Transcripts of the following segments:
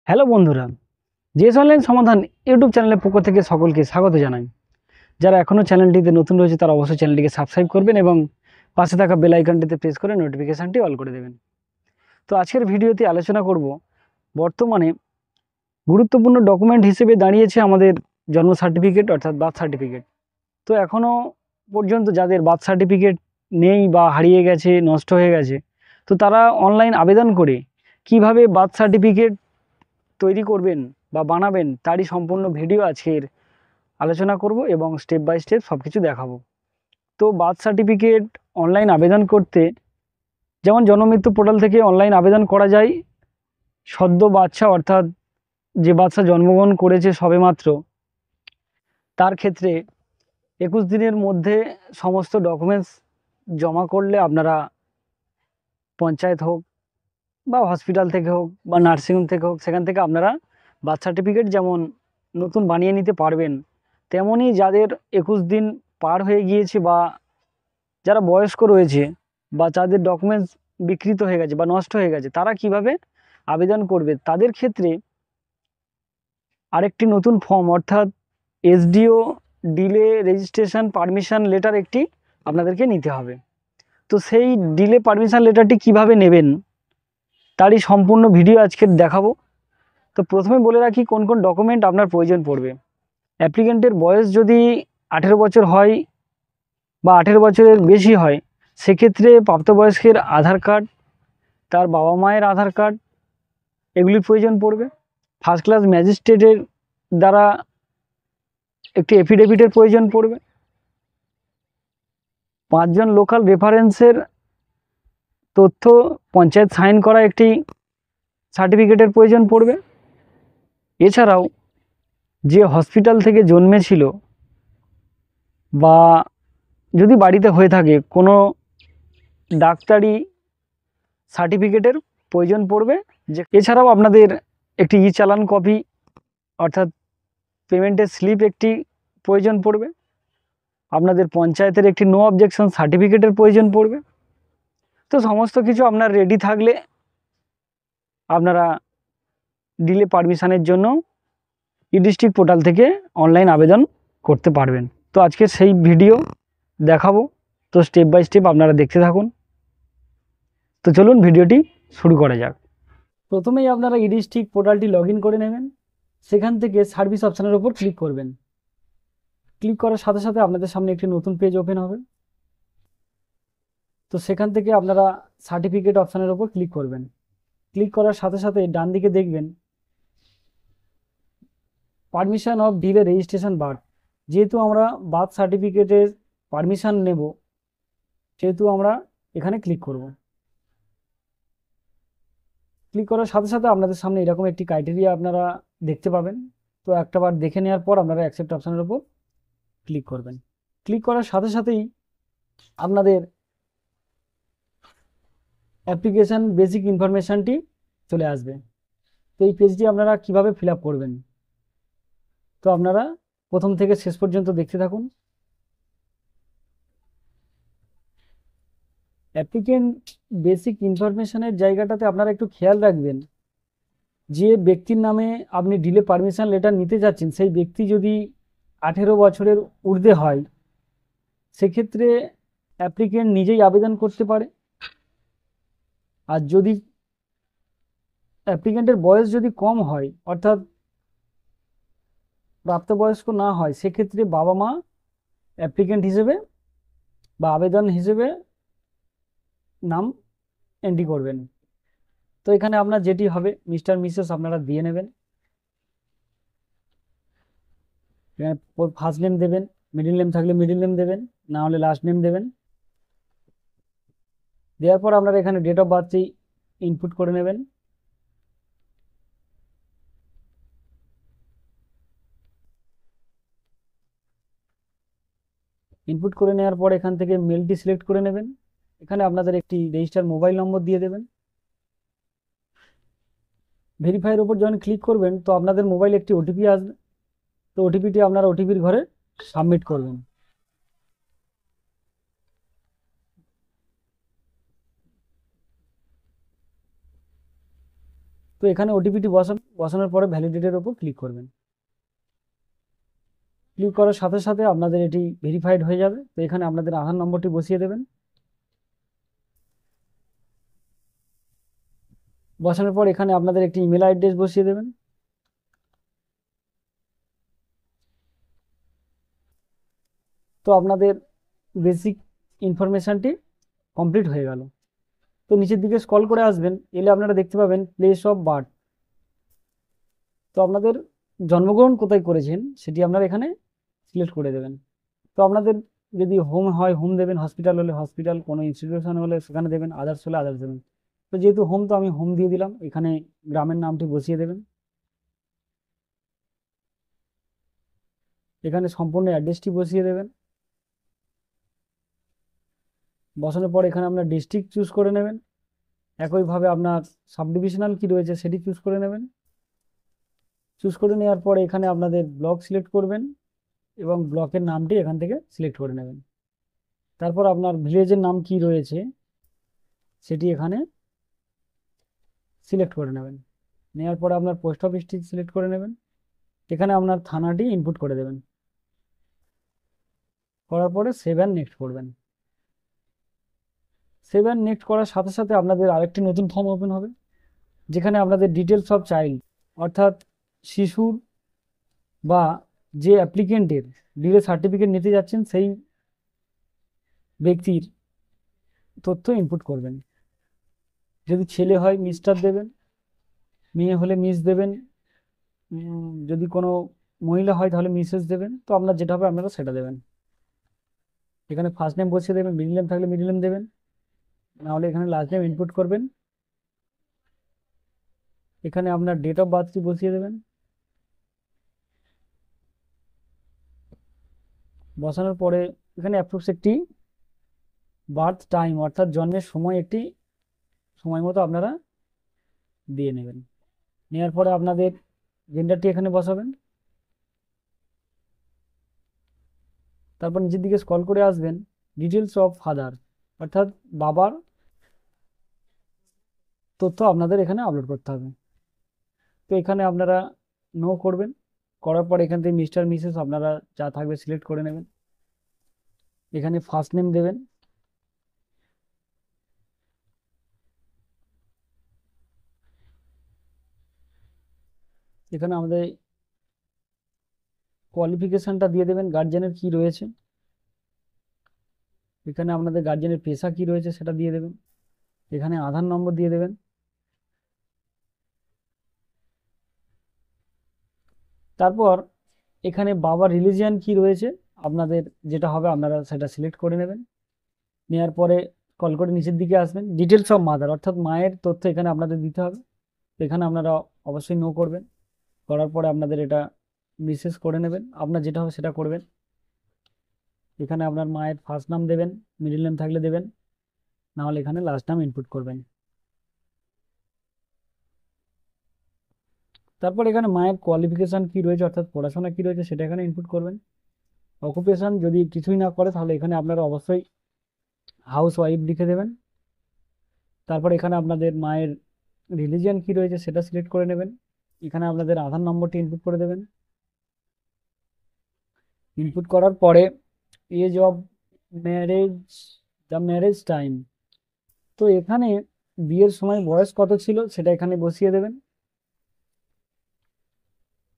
Hello বন্ধুরা, GS online সমাধান YouTube চ্যানেলের পক্ষ থেকে সকলকে স্বাগত জানাই। যারা এখনও চ্যানেলটিতে নতুন রয়েছে তারা অবশ্যই চ্যানেলটিকে সাবস্ক্রাইব করবেন এবং পাশে থাকা বেল আইকনটিতে প্রেস করে নোটিফিকেশানটি অল করে দেবেন। তো আজকের ভিডিওতে আলোচনা করব বর্তমানে গুরুত্বপূর্ণ ডকুমেন্ট হিসেবে দাঁড়িয়েছে আমাদের জন্ম সার্টিফিকেট অর্থাৎ বার্থ সার্টিফিকেট। তো এখনও পর্যন্ত যাদের বার্থ সার্টিফিকেট নেই বা হারিয়ে গেছে, নষ্ট হয়ে গেছে, তো তারা অনলাইন আবেদন করে কিভাবে বার্থ সার্টিফিকেট তৈরি করবেন বা বানাবেন তারই সম্পূর্ণ ভিডিও আজকের আলোচনা করব এবং স্টেপ বাই স্টেপ সব কিছু দেখাবো। তো বার্থ সার্টিফিকেট অনলাইন আবেদন করতে যেমন জন্মমৃত্যু পোর্টাল থেকে অনলাইন আবেদন করা যায়, সদ্য বাচ্চা অর্থাৎ যে বাচ্চা জন্মগ্রহণ করেছে সবেমাত্র তার ক্ষেত্রে 21 দিনের মধ্যে সমস্ত ডকুমেন্টস জমা করলে আপনারা পঞ্চায়েত হোক বা হসপিটাল থেকে হোক বা নার্সিংহোম থেকে হোক, সেখান থেকে আপনারা বার্থ সার্টিফিকেট যেমন নতুন বানিয়ে নিতে পারবেন, তেমনই যাদের 21 দিন পার হয়ে গিয়েছে বা যারা বয়স্ক রয়েছে বা যাদের ডকুমেন্টস বিকৃত হয়ে গেছে বা নষ্ট হয়ে গেছে, তারা কিভাবে আবেদন করবে তাদের ক্ষেত্রে আরেকটি নতুন ফর্ম অর্থাৎ SDO delay registration permission letter একটি আপনাদেরকে নিতে হবে। তো সেই ডিলে পারমিশন লেটারটি কিভাবে নেবেন তারই সম্পূর্ণ ভিডিও আজকে দেখাবো। তো প্রথমে বলে রাখি কোন কোন ডকুমেন্ট আপনার প্রয়োজন পড়বে। অ্যাপ্লিকেন্টের বয়স যদি 18 বছর হয় বা 18 বছরের বেশি হয়, সেক্ষেত্রে প্রাপ্তবয়স্কের আধার কার্ড, তার বাবা মায়ের আধার কার্ড, এগুলির প্রয়োজন পড়বে। ফার্স্ট ক্লাস ম্যাজিস্ট্রেটের দ্বারা একটি এফিডেভিটের প্রয়োজন পড়বে। 5 জন লোকাল রেফারেন্সের তথ্য পঞ্চায়েত সাইন করা একটি সার্টিফিকেটের প্রয়োজন পড়বে। এছাড়াও যে হসপিটাল থেকে জন্মেছিল বা যদি বাড়িতে হয়ে থাকে কোনো ডাক্তারি সার্টিফিকেটের প্রয়োজন পড়বে। যে এছাড়াও আপনাদের একটি ই চালান কপি অর্থাৎ পেমেন্টের স্লিপ একটি প্রয়োজন পড়বে। আপনাদের পঞ্চায়েতের একটি নো অবজেকশন সার্টিফিকেটের প্রয়োজন পড়বে। তো সমস্ত কিছু আপনার রেডি থাকলে আপনারা ডিলে পারমিশনের জন্য ই ডিস্ট্রিক্ট পোর্টাল থেকে অনলাইন আবেদন করতে পারবেন। তো আজকে সেই ভিডিও দেখাবো, তো স্টেপ বাই স্টেপ আপনারা দেখতে থাকুন। তো চলুন ভিডিওটি শুরু করা যাক। প্রথমেই আপনারা ই ডিস্ট্রিক্ট পোর্টালটি লগ ইন করে নেবেন। সেখান থেকে সার্ভিস অপশানের উপর ক্লিক করবেন। ক্লিক করার সাথে সাথে আপনাদের সামনে একটি নতুন পেজ ওপেন হবে। তো সেখান থেকে আপনারা সার্টিফিকেট অপশানের উপর ক্লিক করবেন। ক্লিক করার সাথে সাথে ডান দিকে দেখবেন permission of delay registration birth. যেহেতু আমরা বার্থ সার্টিফিকেটের পারমিশন নেব, সেহেতু আমরা এখানে ক্লিক করব। ক্লিক করার সাথে সাথে আপনাদের সামনে এরকম একটি ক্রাইটেরিয়া আপনারা দেখতে পাবেন। তো একটাবার দেখে নেওয়ার পর আপনারা অ্যাকসেপ্ট অপশানের উপর ক্লিক করবেন। ক্লিক করার সাথে সাথেই আপনাদের অ্যাপ্লিকেশান বেসিক ইনফরমেশানটি চলে আসবে। তো এই পেজটি আপনারা কিভাবে ফিল আপ করবেন, তো আপনারা প্রথম থেকে শেষ পর্যন্ত দেখতে থাকুন। অ্যাপ্লিকেন্ট বেসিক ইনফরমেশানের জায়গাটাতে আপনারা একটু খেয়াল রাখবেন, যে ব্যক্তির নামে আপনি ডিলে পারমিশন লেটার নিতে যাচ্ছেন সেই ব্যক্তি যদি 18 বছরের ঊর্ধ্বে হয়, সেক্ষেত্রে অ্যাপ্লিকেন্ট নিজেই আবেদন করতে পারে। আর যদি অ্যাপ্লিকেন্টের বয়স যদি কম হয় অর্থাৎ প্রাপ্তবয়স্ক না হয়, সেক্ষেত্রে বাবা মা অ্যাপ্লিকেন্ট হিসেবে বা আবেদন হিসেবে নাম এন্ট্রি করবেন। তো এখানে আপনার যেটি হবে মিস্টার মিসেস আপনারা দিয়ে নেবেন। ফার্স্ট নেম দেবেন, মিডিল নেম থাকলে মিডিল নেম দেবেন, না হলে লাস্ট নেম দেবেন। দেওয়ার পর আপনারা এখানে ডেট অফ বার্থটি ইনপুট করে নেবেন। ইনপুট করে নেওয়ার পর এখান থেকে মেলটি সিলেক্ট করে নেবেন। এখানে আপনাদের একটি রেজিস্টার মোবাইল নম্বর দিয়ে দেবেন। ভেরিফাইয়ের উপর যখন ক্লিক করবেন তো আপনাদের মোবাইলে একটি ওটিপি আসবে। তো ওটিপিটি আপনারা ওটিপির ঘরে সাবমিট করবেন। তো এখানে ওটিপিটি বসানোর পরে ভ্যালিডেটের ওপর ক্লিক করবেন। ক্লিক করার সাথে সাথে আপনাদের এটি ভেরিফাইড হয়ে যাবে। তো এখানে আপনাদের আধার নম্বরটি বসিয়ে দেবেন। বসানোর পর এখানে আপনাদের একটি ইমেল অ্যাড্রেস বসিয়ে দেবেন। তো আপনাদের বেসিক ইনফরমেশনটি কমপ্লিট হয়ে গেল। তো নিচের দিকে স্ক্রল করে আসবেন, এলে আপনারা দেখতে পাবেন প্লেস অফ বার্থ। তো আপনাদের জন্মগ্রহণ কোথায় করেছেন সেটি আপনারা এখানে সিলেক্ট করে দেবেন। তো আপনাদের যদি হোম হয় হোম দেবেন, হসপিটাল হলে হসপিটাল, কোনো ইনস্টিটিউশন হলে সেখানে দেবেন, আদার্স হলে আদার্স দেবেন। তো যেহেতু হোম, তো আমি হোম দিয়ে দিলাম। এখানে গ্রামের নামটি বসিয়ে দেবেন। এখানে সম্পূর্ণ অ্যাড্রেসটি বসিয়ে দেবেন। বসানোর পর এখানে আপনার ডিস্ট্রিক্ট চুজ করে নেবেন। একইভাবে আপনার সাব ডিভিশনাল কী রয়েছে সেটি চুজ করে নেবেন। চুজ করে নেওয়ার পরে এখানে আপনাদের ব্লক সিলেক্ট করবেন এবং ব্লকের নামটি এখান থেকে সিলেক্ট করে নেবেন। তারপর আপনার ভিলেজের নাম কি রয়েছে সেটি এখানে সিলেক্ট করে নেবেন। নেওয়ার পরে আপনার পোস্ট অফিসটি সিলেক্ট করে নেবেন। এখানে আপনার থানাটি ইনপুট করে দেবেন। করার পরে সেভ অ্যান্ড নেক্সট করবেন। সেভ অ্যান্ড নেক্সট করার সাথে সাথে আপনাদের আরেকটি নতুন ফর্ম ওপেন হবে, যেখানে আপনাদের ডিটেলস অফ চাইল্ড, অর্থাৎ শিশুর বা যে অ্যাপ্লিকেন্টের ডিএ সার্টিফিকেট নিতে যাচ্ছেন সেই ব্যক্তির তথ্য ইনপুট করবেন। যদি ছেলে হয় মিস্টার দেবেন, মেয়ে হলে মিস দেবেন, যদি কোনো মহিলা হয় তাহলে মিসেস দেবেন। তো আপনার যেটা হবে আপনারা সেটা দেবেন। এখানে ফার্স্ট নেম বসিয়ে দেবেন, মিডল নেম থাকলে মিডল নেম দেবেন, নাহলে এখানে লাস্ট নেম ইনপুট করবেন। এখানে আপনার ডেট অফ বার্থটি বসিয়ে দেবেন। বসানোর পরে এখানে অ্যাপ্রক্স একটি বার্থ টাইম, অর্থাৎ জন্মের সময় একটি সময় মতো আপনারা দিয়ে নেবেন। নেওয়ার পরে আপনাদের জেন্ডারটি এখানে বসাবেন। তারপর নিচের দিকে স্ক্রল করে আসবেন, ডিটেলস অফ ফাদার, অর্থাৎ বাবার তথ্য আপনাদের এখানে আপলোড করতে হবে। তো এখানে আপনারা নো করবেন। করার পর এখান থেকে মিস্টার মিসেস আপনারা যা থাকবে সিলেক্ট করে নেবেন। এখানে ফার্স্ট নেম দেবেন। এখানে আমাদের কোয়ালিফিকেশনটা দিয়ে দেবেন, গার্জেনের কি রয়েছে। এখানে আপনাদের গার্জেনের পেশা কি রয়েছে সেটা দিয়ে দেবেন। এখানে আধার নম্বর দিয়ে দেবেন। তারপর এখানে বাবার রিলিজিয়ান কি রয়েছে আপনাদের যেটা হবে আপনারা সেটা সিলেক্ট করে নেবেন। নেওয়ার পরে কল করে নিচের দিকে আসবেন, ডিটেলস অফ মাদার, অর্থাৎ মায়ের তথ্য এখানে আপনাদের দিতে হবে। তো এখানে আপনারা অবশ্যই নো করবেন। করার পরে আপনাদের এটা মিসেস করে নেবেন, আপনার যেটা হবে সেটা করবেন। এখানে আপনার মায়ের ফার্স্ট নাম দেবেন, মিডল নেম থাকলে দেবেন, নাহলে এখানে লাস্ট নাম ইনপুট করবেন। তারপর এখানে মায়ের কোয়ালিফিকেশান কি রয়েছে, অর্থাৎ পড়াশোনা কি রয়েছে সেটা এখানে ইনপুট করবেন। অকুপেশন যদি কিছুই না করে তাহলে এখানে আপনারা অবশ্যই হাউস ওয়াইফ লিখে দেবেন। তারপর এখানে আপনাদের মায়ের রিলিজিয়ান কি রয়েছে সেটা সিলেক্ট করে নেবেন। এখানে আপনাদের আধার নম্বরটি ইনপুট করে দেবেন। ইনপুট করার পরে age of marriage, the marriage time, তো এখানে বিয়ের সময় বয়স কত ছিল সেটা এখানে বসিয়ে দেবেন।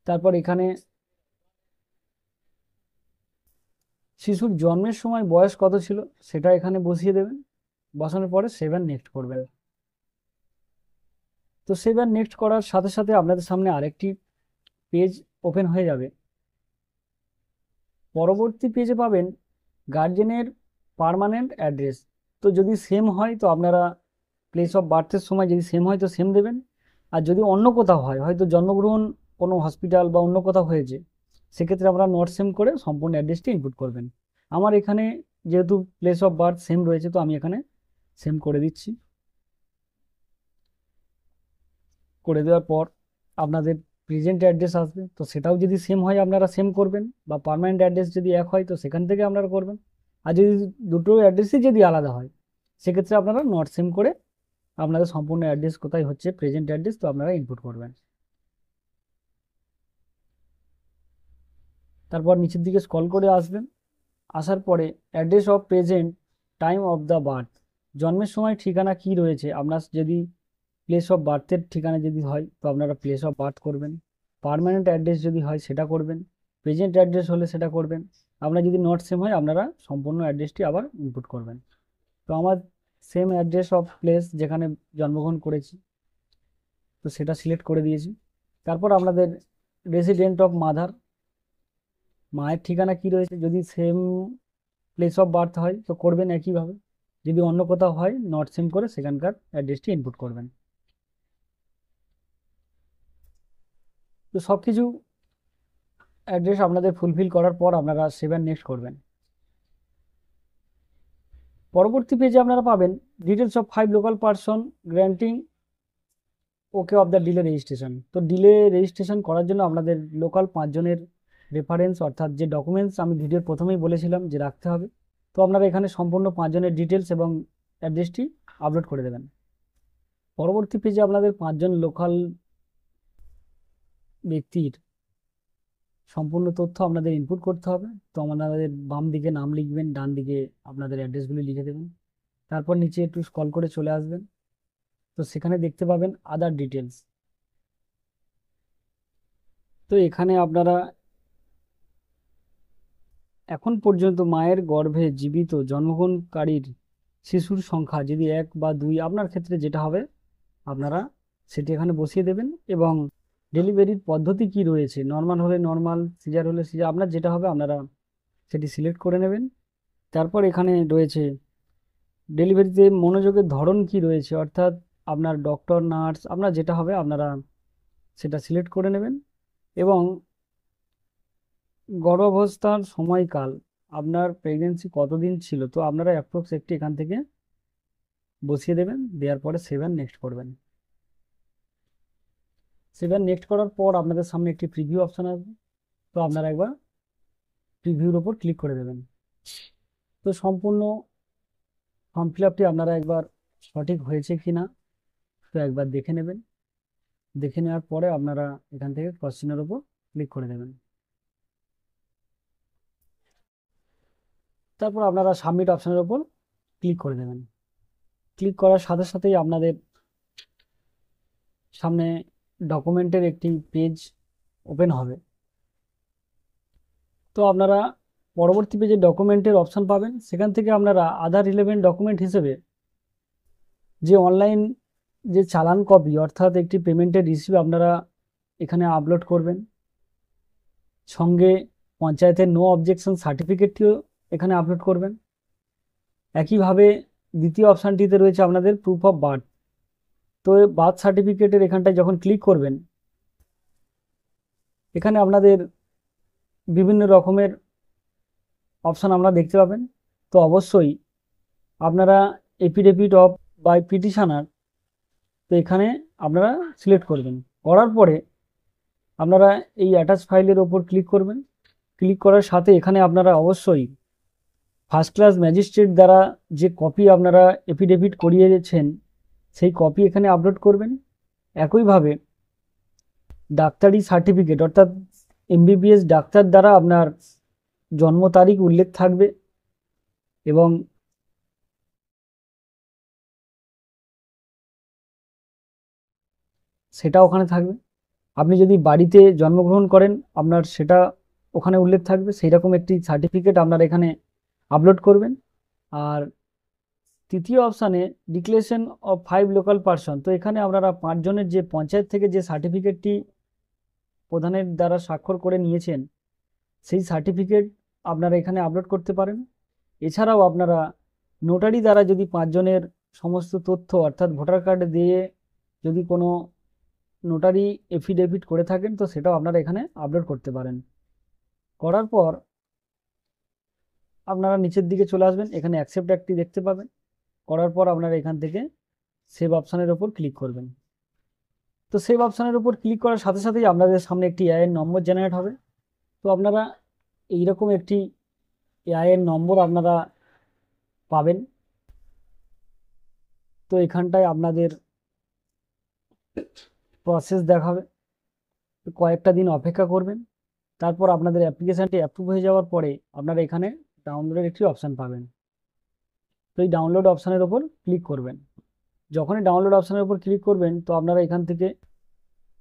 তারপর এখানে শিশুর জন্মের সময় বয়স কত ছিল সেটা এখানে বসিয়ে দেবেন। বসানোর পরে সেভ অ্যান্ড নেক্সট করবেন। তো সেভ অ্যান্ড নেক্সট করার সাথে সাথে আপনাদের সামনে আরেকটি পেজ ওপেন হয়ে যাবে। পরবর্তী পেজে পাবেন গার্জেনের পার্মানেন্ট অ্যাড্রেস। তো যদি সেম হয় তো আপনারা প্লেস অফ বার্থের সময় যদি সেম হয় তো সেম দেবেন। আর যদি অন্য কোথাও হয়, হয়তো জন্মগ্রহণ কোনো হসপিটাল বা অন্য কোথাও হয়েছে, সেক্ষেত্রে আমরা নট সেম করে সম্পূর্ণ অ্যাড্রেসটি ইনপুট করবেন। আমার এখানে যেহেতু প্লেস অফ বার্থ সেম রয়েছে তো আমি এখানে সেম করে দিচ্ছি। করে দেওয়ার পর আপনাদের প্রেজেন্ট অ্যাড্রেস আসবে, তো সেটাও যদি সেম হয় আপনারা সেম করবেন, বা পার্মানেন্ট অ্যাড্রেস যদি এক হয় তো সেখান থেকে আপনারা করবেন। আর যদি দুটো অ্যাড্রেসই যদি আলাদা হয় সেক্ষেত্রে আপনারা নট সেম করে আপনাদের সম্পূর্ণ অ্যাড্রেস কোথায় হচ্ছে প্রেজেন্ট অ্যাড্রেস তো আপনারা ইনপুট করবেন। তারপর নিচের দিকে স্ক্রল করে আসবেন, আসার পরে address of present time of the birth, জন্মের সময় ঠিকানা কি রয়েছে, আপনার যদি প্লেস অফ বার্থের ঠিকানা যদি হয় তো আপনারা প্লেস অফ বার্থ করবেন, পার্মানেন্ট অ্যাড্রেস যদি হয় সেটা করবেন, প্রেজেন্ট অ্যাড্রেস হলে সেটা করবেন, আপনার যদি নট সেম হয় আপনারা সম্পূর্ণ অ্যাড্রেসটি আবার ইনপুট করবেন। তো আমার সেম অ্যাড্রেস অফ প্লেস যেখানে জন্মগ্রহণ করেছি তো সেটা সিলেক্ট করে দিয়েছি। তারপর আপনাদের রেসিডেন্ট অফ মাদার, মায়ের ঠিকানা কি রয়েছে, যদি সেম প্লেস অফ বার্থ হয় তো করবেন একইভাবে, যদি অন্য কোথাও হয় নট সেম করে সেখানকার অ্যাড্রেসটি ইনপুট করবেন। তো সব কিছু অ্যাড্রেস আপনাদের ফুলফিল করার পর আপনারা সেভ অ্যান্ড নেক্সট করবেন। পরবর্তী পেজে আপনারা পাবেন details of 5 local person granting okay of the delay registration. তো ডিলে রেজিস্ট্রেশন করার জন্য আপনাদের লোকাল 5 জনের রেফারেন্স অর্থাৎ যে ডকুমেন্টস আমি ভিডিওর প্রথমেই বলেছিলাম যে রাখতে হবে, তো আপনারা এখানে সম্পূর্ণ 5 জনের ডিটেলস এবং অ্যাড্রেসটি আপলোড করে দেবেন। পরবর্তী পেজে আপনাদের 5 জন লোকাল ব্যক্তির সম্পূর্ণ তথ্য আপনাদের ইনপুট করতে হবে। তো আপনাদের বাম দিকে নাম লিখবেন, ডান দিকে আপনাদের অ্যাড্রেসগুলি লিখে দেবেন, তারপর নিচে একটু স্ক্রল করে চলে আসবেন, তো সেখানে দেখতে পাবেন আদার ডিটেলস। তো এখানে আপনারা এখন পর্যন্ত মায়ের গর্ভে জীবিত জন্মগ্রহণকারীর শিশুর সংখ্যা যদি 1 বা 2, আপনার ক্ষেত্রে যেটা হবে আপনারা সেটি এখানে বসিয়ে দেবেন, এবং ডেলিভারির পদ্ধতি কি রয়েছে, নর্মাল হলে নর্মাল, সিজার হলে সিজার, আপনার যেটা হবে আপনারা সেটি সিলেক্ট করে নেবেন। তারপর এখানে রয়েছে ডেলিভারিতে মনোযোগের ধরন কি রয়েছে, অর্থাৎ আপনার ডক্টর নার্স, আপনার যেটা হবে আপনারা সেটা সিলেক্ট করে নেবেন, এবং গর্ভাবস্থার সময়কাল, আপনার প্রেগনেন্সি কতদিন ছিল, তো আপনারা অ্যাপ্রক্স একটি এখান থেকে বসিয়ে দেবেন, দেওয়ার পরে সেভ অ্যান্ড নেক্সট করবেন। সেভ অ্যান্ড নেক্সট করার পর আপনাদের সামনে একটি প্রিভিউ অপশন আসবে, তো আপনারা একবার প্রিভিউর ওপর ক্লিক করে দেবেন। তো সম্পূর্ণ ফর্ম ফিল আপটি আপনারা একবার সঠিক হয়েছে কি না তো একবার দেখে নেবেন, দেখে নেওয়ার পরে আপনারা এখান থেকে কোশ্চেনের ওপর ক্লিক করে দেবেন। তারপর আপনারা সাবমিট অপশনের ওপর ক্লিক করে দেবেন। ক্লিক করার সাথে সাথেই আপনাদের সামনে ডকুমেন্টের একটি পেজ ওপেন হবে। তো আপনারা পরবর্তী পেজে ডকুমেন্টের অপশন পাবেন, সেখান থেকে আপনারা আধার রিলেভেন্ট ডকুমেন্ট হিসেবে যে অনলাইন যে চালান কপি অর্থাৎ একটি পেমেন্টের রিসিভ আপনারা এখানে আপলোড করবেন, সঙ্গে পঞ্চায়েতের নো অবজেকশন সার্টিফিকেটটিও এখানে আপলোড করবেন। একইভাবে দ্বিতীয় অপশানটিতে রয়েছে আপনাদের প্রুফ অফ বার্থ। তো বার্থ সার্টিফিকেটের এখানটায় যখন ক্লিক করবেন এখানে আপনাদের বিভিন্ন রকমের অপশান আমরা দেখতে পাবেন। তো অবশ্যই আপনারা এফিডেভিট অফ বাই পিটিশনার, তো এখানে আপনারা সিলেক্ট করবেন, করার পরে আপনারা এই অ্যাটাচ ফাইলের ওপর ক্লিক করবেন। ক্লিক করার সাথে এখানে আপনারা অবশ্যই ফার্স্ট ক্লাস ম্যাজিস্ট্রেট দ্বারা যে কপি আপনারা এফিডেভিট করিয়েছেন সেই কপি এখানে আপলোড করবেন। একইভাবে ডাক্তারি সার্টিফিকেট অর্থাৎ এমবিবিএস ডাক্তার দ্বারা আপনার জন্ম তারিখ উল্লেখ থাকবে এবং সেটা ওখানে থাকবে। আপনি যদি বাড়িতে জন্মগ্রহণ করেন আপনার সেটা ওখানে উল্লেখ থাকবে, সেই রকম একটি সার্টিফিকেট আপনারা এখানে আপলোড করবেন। আর তৃতীয় অপশানে ডিক্লারেশন অফ 5 লোকাল পারসন, তো এখানে আপনারা 5 জনের যে পঞ্চায়েত থেকে যে সার্টিফিকেটটি প্রধানের দ্বারা স্বাক্ষর করে নিয়েছেন সেই সার্টিফিকেট আপনারা এখানে আপলোড করতে পারেন। এছাড়াও আপনারা নোটারি দ্বারা যদি 5 জনের সমস্ত তথ্য অর্থাৎ ভোটার কার্ড দিয়ে যদি কোনো নোটারি এফিডেভিট করে থাকেন তো সেটাও আপনারা এখানে আপলোড করতে পারেন। করার পর আপনারা নিচের দিকে চলে আসবেন, এখানে অ্যাকসেপ্ট একটি দেখতে পাবেন, করার পর আপনারা এখান থেকে সেভ অপশানের ওপর ক্লিক করবেন। তো সেভ অপশানের ওপর ক্লিক করার সাথে সাথেই আপনাদের সামনে একটি এআইএন নম্বর জেনারেট হবে। তো আপনারা এইরকম একটি এআইএন নম্বর আপনারা পাবেন। তো এখানটায় আপনাদের প্রসেস দেখাবে, কয়েকটা দিন অপেক্ষা করবেন, তারপর আপনাদের অ্যাপ্লিকেশানটি অ্যাপ্রুভ হয়ে যাওয়ার পরে আপনারা এখানে ডাউনলোডের একটি অপশান পাবেন। তো এই ডাউনলোড অপশানের ওপর ক্লিক করবেন। যখনই ডাউনলোড অপশানের উপর ক্লিক করবেন তো আপনারা এখান থেকে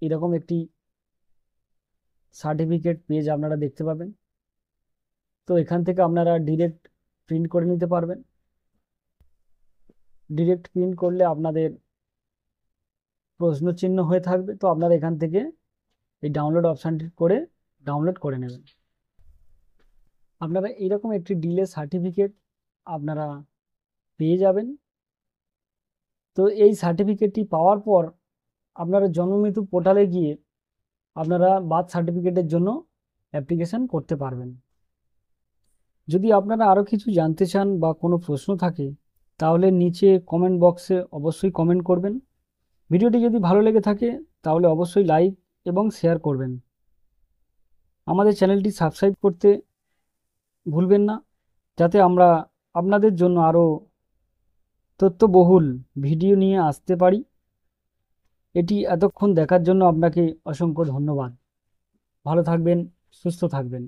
এরকম একটি সার্টিফিকেট পেজ আপনারা দেখতে পাবেন। তো এখান থেকে আপনারা ডিরেক্ট প্রিন্ট করে নিতে পারবেন। ডিরেক্ট প্রিন্ট করলে আপনাদের প্রশ্ন চিহ্ন হয়ে থাকবে, তো আপনারা এখান থেকে এই ডাউনলোড অপশানটি করে ডাউনলোড করে নেবেন। আপনারা এরকম একটি ডিলে সার্টিফিকেট আপনারা পেয়ে যাবেন। তো এই সার্টিফিকেটটি পাওয়ার পর আপনারা জন্মমৃত্যু পোর্টালে গিয়ে আপনারা বার্থ সার্টিফিকেটের জন্য অ্যাপ্লিকেশান করতে পারবেন। যদি আপনারা আরও কিছু জানতে চান বা কোনো প্রশ্ন থাকে তাহলে নিচে কমেন্ট বক্সে অবশ্যই কমেন্ট করবেন। ভিডিওটি যদি ভালো লেগে থাকে তাহলে অবশ্যই লাইক এবং শেয়ার করবেন। আমাদের চ্যানেলটি সাবস্ক্রাইব করতে ভুলবেন না, যাতে আমরা আপনাদের জন্য আরও তথ্যবহুল ভিডিও নিয়ে আসতে পারি। এটি এতক্ষণ দেখার জন্য আপনাকে অসংখ্য ধন্যবাদ। ভালো থাকবেন, সুস্থ থাকবেন।